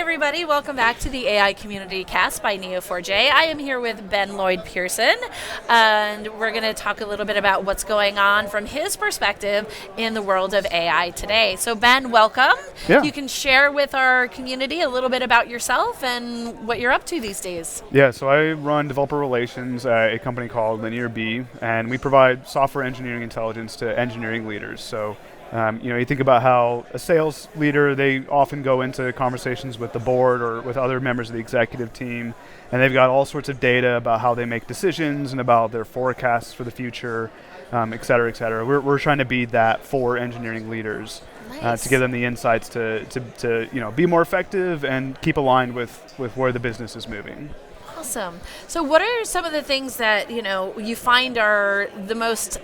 everybody, welcome back to the AI Community Cast by Neo4j. I am here with Ben Lloyd Pearson, and we're going to talk a little bit about what's going on from his perspective in the world of AI today. So Ben, welcome. Yeah. You can share with our community a little bit about yourself and what you're up to these days. Yeah, so I run developer relations at a company called LinearB, and we provide software engineering intelligence to engineering leaders. So you think about how a sales leader, they often go into conversations with the board or with other members of the executive team, and they've got all sorts of data about how they make decisions and about their forecasts for the future, et cetera, et cetera. We're trying to be that for engineering leaders. Nice. To give them the insights to be more effective and keep aligned with where the business is moving. Awesome. So what are some of the things that you find are the most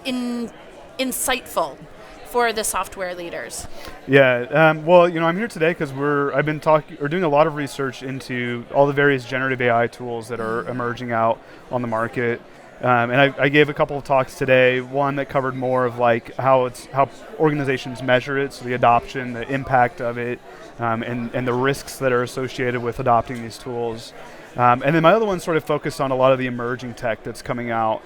insightful for the software leaders? Yeah, I'm here today because I've been doing a lot of research into all the various generative AI tools that are emerging out on the market. And I gave a couple of talks today, one that covered more of like how organizations measure it, so the adoption, the impact of it, and the risks that are associated with adopting these tools. And then my other one sort of focused on a lot of the emerging tech that's coming out,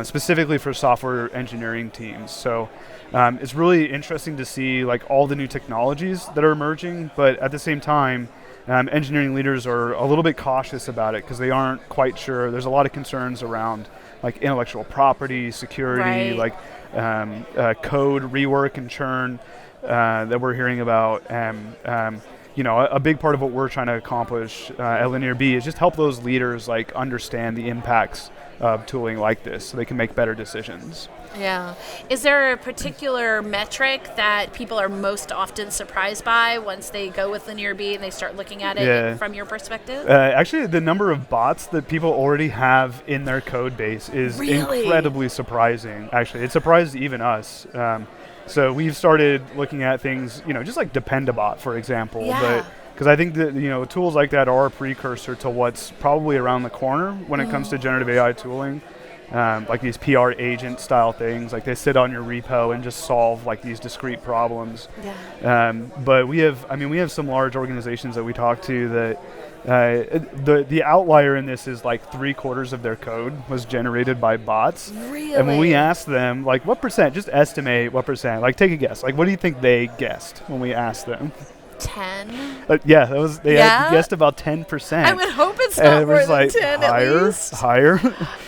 specifically for software engineering teams. So it's really interesting to see like all the new technologies that are emerging, but at the same time, engineering leaders are a little bit cautious about it because they aren't quite sure. There's a lot of concerns around like intellectual property, security, right. Code rework and churn that we're hearing about. A big part of what we're trying to accomplish at LinearB is just help those leaders like understand the impacts of tooling like this so they can make better decisions. Yeah. Is there a particular metric that people are most often surprised by once they go with LinearB and they start looking at it from your perspective? Actually, the number of bots that people already have in their code base is incredibly surprising. Actually, it surprised even us. So we've started looking at things, just like Dependabot, for example. Yeah. But because I think that tools like that are a precursor to what's probably around the corner when it comes to generative AI tooling. Like these PR agent style things, like they sit on your repo and just solve like these discrete problems. Yeah. But we have some large organizations that we talk to that the outlier in this is like 3/4 of their code was generated by bots. Really? And when we asked them, like, what percent, just estimate what percent, like take a guess, like what do you think they guessed when we asked them? 10? Yeah, they had guessed about 10%. I would hope it's not more than 10 higher, at least. Higher.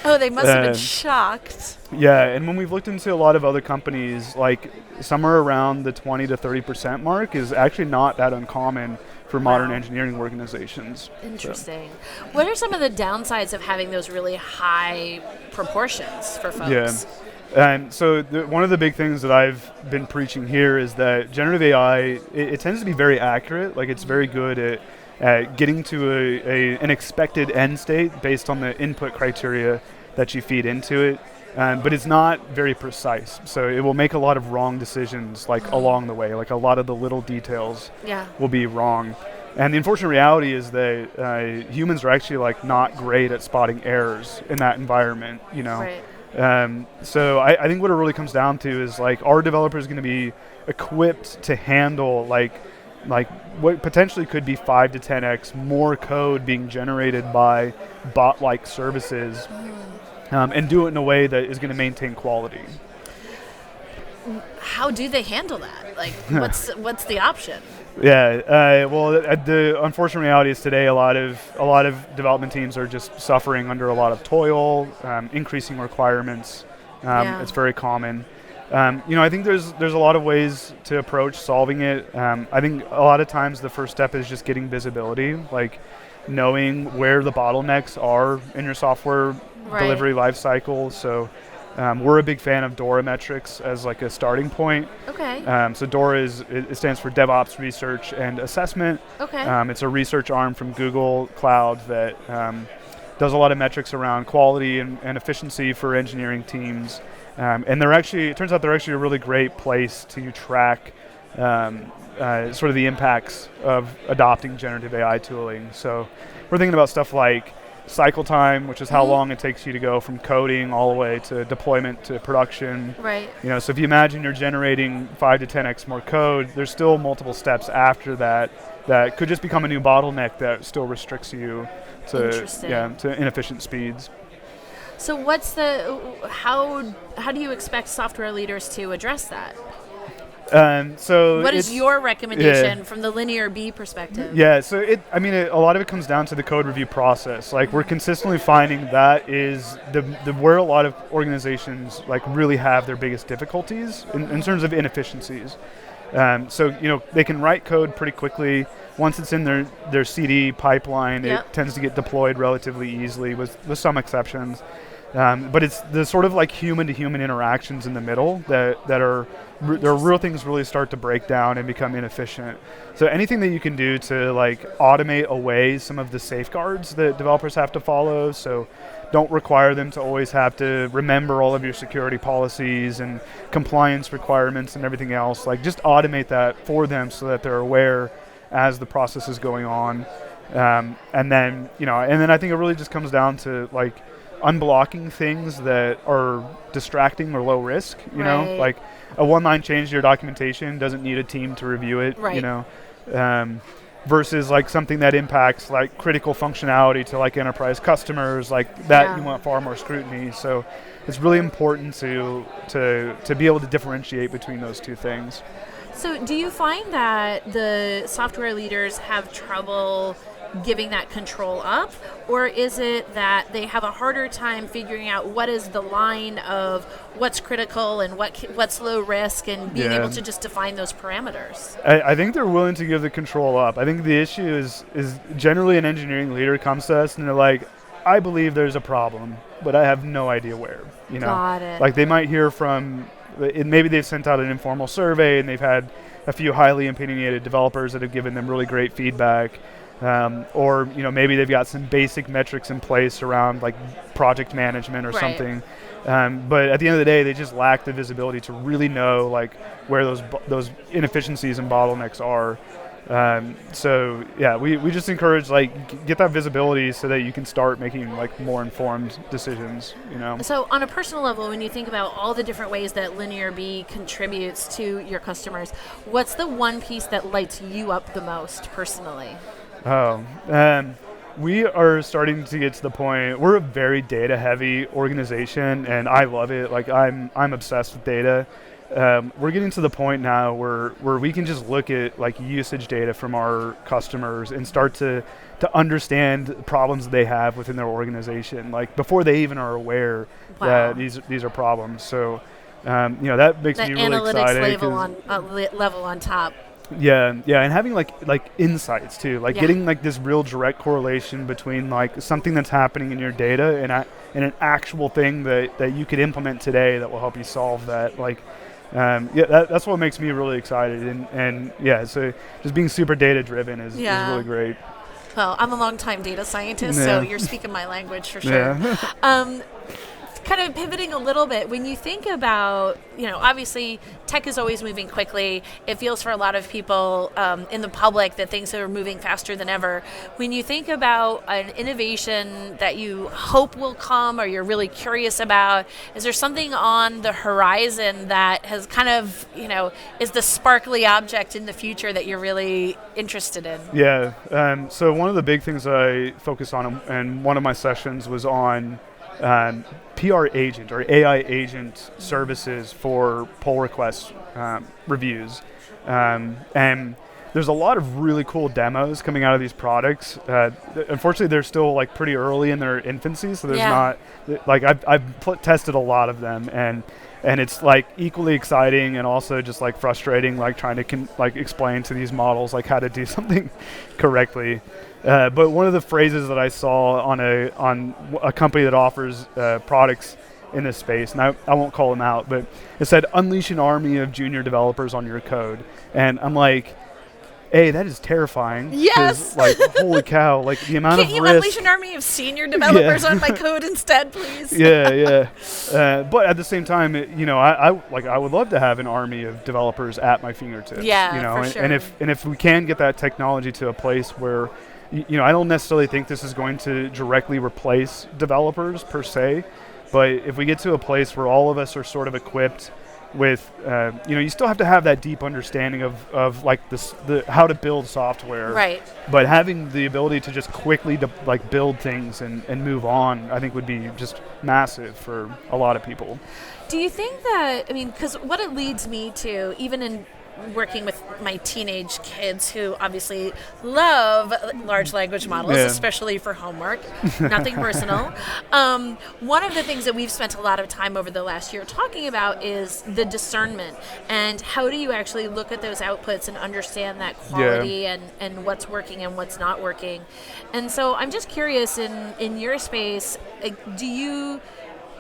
Oh, they must have been shocked. Yeah, and when we've looked into a lot of other companies, like somewhere around the 20 to 30% mark is actually not that uncommon for modern engineering organizations. Interesting. So. What are some of the downsides of having those really high proportions for folks? Yeah. And so one of the big things that I've been preaching here is that generative AI, it tends to be very accurate. Like it's very good at getting to an expected end state based on the input criteria that you feed into it. But it's not very precise. So it will make a lot of wrong decisions like along the way. Like a lot of the little details will be wrong. And the unfortunate reality is that humans are actually like not great at spotting errors in that environment, Right. So I think what it really comes down to is like our developers going to be equipped to handle like what potentially could be 5 to 10x more code being generated by bot-like services, and do it in a way that is going to maintain quality. How do they handle that? Like, what's the option? Yeah, the unfortunate reality is today a lot of development teams are just suffering under a lot of toil, increasing requirements. It's very common. I think there's a lot of ways to approach solving it. I think a lot of times the first step is just getting visibility, like knowing where the bottlenecks are in your software delivery lifecycle. So we're a big fan of DORA metrics as like a starting point. Okay. So DORA it stands for DevOps Research and Assessment. Okay. It's a research arm from Google Cloud that does a lot of metrics around quality and efficiency for engineering teams. And it turns out they're actually a really great place to track sort of the impacts of adopting generative AI tooling. So we're thinking about stuff like cycle time, which is how long it takes you to go from coding all the way to deployment to production. Right. So if you imagine you're generating 5 to 10x more code, there's still multiple steps after that that could just become a new bottleneck that still restricts you to inefficient speeds. So how do you expect software leaders to address that? What is your recommendation from the LinearB perspective? Yeah, so a lot of it comes down to the code review process. Like, we're consistently finding that is the where a lot of organizations like really have their biggest difficulties in terms of inefficiencies. So they can write code pretty quickly. Once it's in their CD pipeline, it tends to get deployed relatively easily, with some exceptions. But it's the sort of like human-to-human interactions in the middle that are real things really start to break down and become inefficient. So anything that you can do to like automate away some of the safeguards that developers have to follow, so don't require them to always have to remember all of your security policies and compliance requirements and everything else. Like, just automate that for them so that they're aware as the process is going on. And then I think it really just comes down to like unblocking things that are distracting or low risk. Like a one-line change to your documentation doesn't need a team to review it. Versus like something that impacts like critical functionality to like enterprise customers, like that you want far more scrutiny. So it's really important to be able to differentiate between those two things. So do you find that the software leaders have trouble giving that control up, or is it that they have a harder time figuring out what is the line of what's critical and what's low risk, and being able to just define those parameters? I think they're willing to give the control up. I think the issue is generally an engineering leader comes to us and they're like, I believe there's a problem, but I have no idea where. Got it. Like, they might hear from, maybe they've sent out an informal survey and they've had a few highly opinionated developers that have given them really great feedback. Or maybe they've got some basic metrics in place around like project management or something, but at the end of the day, they just lack the visibility to really know like where those inefficiencies and bottlenecks are. So we just encourage like get that visibility so that you can start making like more informed decisions. So on a personal level, when you think about all the different ways that LinearB contributes to your customers, what's the one piece that lights you up the most personally? We are starting to get to the point, we're a very data-heavy organization, and I love it. Like, I'm obsessed with data. We're getting to the point now where we can just look at like usage data from our customers and start to understand problems that they have within their organization, like before they even are aware that these are problems. So, that makes me really excited. Analytics level on top. Yeah, and having like insights too, like getting like this real direct correlation between like something that's happening in your data and an actual thing that you could implement today that will help you solve that. Like, that's what makes me really excited, and so just being super data driven is really great. Well, I'm a long-time data scientist, so you're speaking my language for sure. Kind of pivoting a little bit, when you think about, obviously tech is always moving quickly. It feels for a lot of people in the public that things are moving faster than ever. When you think about an innovation that you hope will come or you're really curious about, is there something on the horizon that has kind of, is the sparkly object in the future that you're really interested in? Yeah, so one of the big things I focus on, and one of my sessions was on PR agent or AI agent services for pull request reviews. And there's a lot of really cool demos coming out of these products. Unfortunately, they're still like pretty early in their infancy, so there's not, like I've tested a lot of them, and it's like equally exciting and also just like frustrating, like trying to explain to these models like how to do something correctly. But one of the phrases that I saw on a company that offers products in this space, and I won't call them out, but it said, "Unleash an army of junior developers on your code." And I'm like, hey, that is terrifying. Yes. Like, holy cow! Like the amount of risk. Can't you unleash an army of senior developers on my code instead, please? Yeah. But at the same time, I would love to have an army of developers at my fingertips. Yeah, for sure. And if we can get that technology to a place where I don't necessarily think this is going to directly replace developers per se, but if we get to a place where all of us are sort of equipped with, you still have to have that deep understanding of like how to build software. Right. But having the ability to just quickly build things and move on, I think would be just massive for a lot of people. Do you think that, because what it leads me to, even in working with my teenage kids who obviously love large language models, especially for homework, nothing personal. One of the things that we've spent a lot of time over the last year talking about is the discernment and how do you actually look at those outputs and understand that quality and what's working and what's not working. And so I'm just curious, in your space,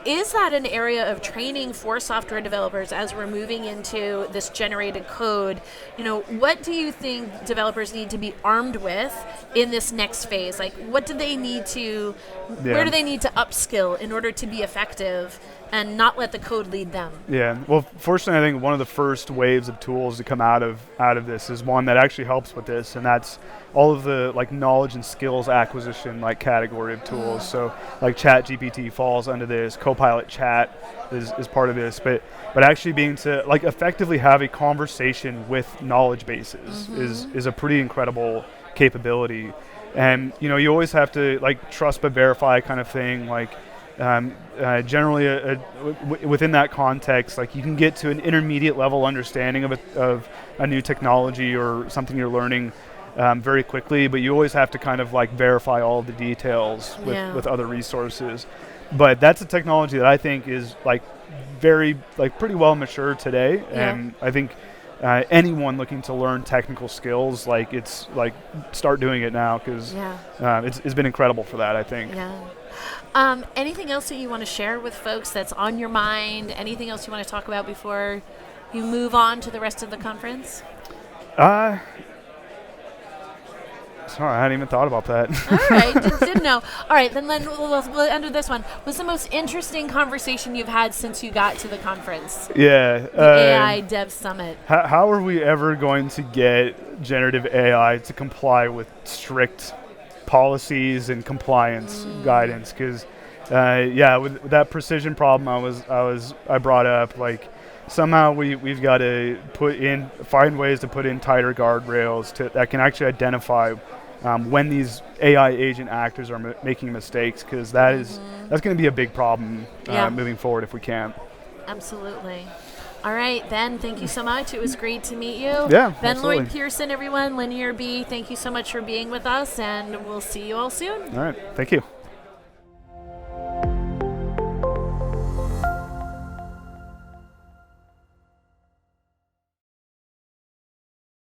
is that an area of training for software developers as we're moving into this generated code? What do you think developers need to be armed with in this next phase? Like, what do they need to, where do they need to upskill in order to be effective and not let the code lead them? Yeah, well, fortunately, I think one of the first waves of tools to come out of this is one that actually helps with this, and that's all of the knowledge and skills acquisition category of tools. So ChatGPT falls under this, Copilot Chat is part of this, but actually being to effectively have a conversation with knowledge bases is a pretty incredible capability. And you always have to trust but verify kind of thing. Generally, within that context, you can get to an intermediate level understanding of a new technology or something you're learning very quickly, but you always have to kind of verify all of the details with other resources. But that's a technology that I think is very pretty well mature today, and I think anyone looking to learn technical skills, it's start doing it now, because it's been incredible for that, I think. Anything else that you want to share with folks that's on your mind? Anything else you want to talk about before you move on to the rest of the conference? Sorry, I hadn't even thought about that. All right, didn't know. All right, then we'll end with this one. What's the most interesting conversation you've had since you got to the conference? The AI Dev Summit. How are we ever going to get generative AI to comply with strict policies and compliance guidance? Because with that precision problem I brought up, somehow we've got to find ways to put in tighter guardrails that can actually identify when these AI agent actors are making mistakes, because that's going to be a big problem moving forward if we can't. Absolutely. All right, Ben, thank you so much. It was great to meet you. Yeah, Ben absolutely. Lloyd Pearson, everyone, LinearB, thank you so much for being with us, and we'll see you all soon. All right, thank you.